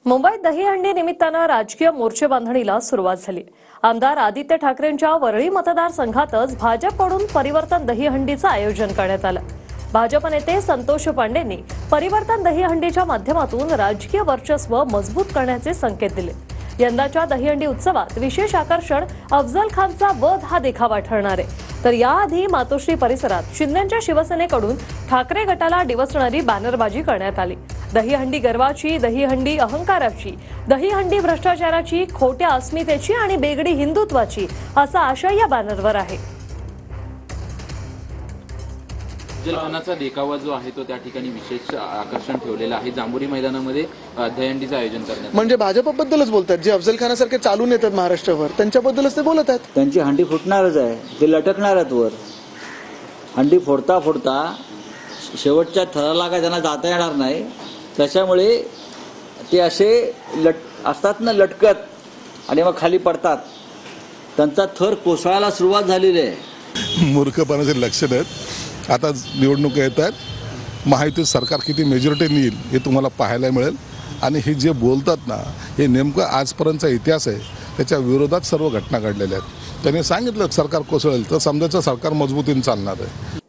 मुंबईत दहीहंडी निमित्तानं राजकीय मोर्चे बांधणीला सुरुवात झाली। आमदार आदित्य ठाकरेंच्या वरळी मतदारसंघातच भाजपकडून परिवर्तन दहीहंडीचं आयोजन करण्यात आलं। भाजप नेते संतोष पांडेंनी परिवर्तन दहीहंडीच्या माध्यमातून राजकीय वर्चस्व मजबूत करण्याचे संकेत दिले। यंदाच्या दहीहंडी उत्सवात विशेष आकर्षण अफजल खानचा वध हा देखावा ठरणार आहे। तर याआधी मातोश्री परिसरात शिंदेच्या शिवसेनेकडून ठाकरे गटाला डिवचणारी बॅनरबाजी करण्यात आली। दहीहंडी गर्वाची, दहीहंडी अहंकाराची, दहीहंडी भ्रष्टाचाराची, खोट्या अस्मितेची आणि बेगडी हिंदुत्वाची असा आशय या बॅनरवर आहे। अफजल खानाचा देखावा जो आहे तो त्या ठिकाणी विशेष आकर्षण ठेवलेलं आहे। जांभुरी मैदानामध्ये दहीहंडीचं आयोजन करण्यात म्हणजे भाजपबद्दलच बोलतात, जे अफजल खानासारखे चालून येतात महाराष्ट्रावर त्यांच्याबद्दलच ते बोलत आहेत। त्यांची हंडी फुटणारच आहे, ते लटकणारच वर। हंडी फोडता फोडता शेवटच्या थराला काय त्यांना जाता येणार नाही, त्याच्यामुळे ते असे असतात ना लटकत आणि मग खाली पडतात। त्यांचा थर कोसळायला सुरुवात झालेली आहे। मूर्खपणाचे लक्षण आहेत। आता निवडणुका येत आहेत, महायुतीत सरकार किती मेजॉरिटी येईल हे तुम्हाला पाहायला मिळेल। आणि हे जे बोलतात ना, हे नेमकं आजपर्यंतचा इतिहास आहे, त्याच्या विरोधात सर्व घटना घडलेल्या आहेत। त्यांनी सांगितलं सरकार कोसळेल तर समजायचं सरकार मजबूतीने चालणार आहे।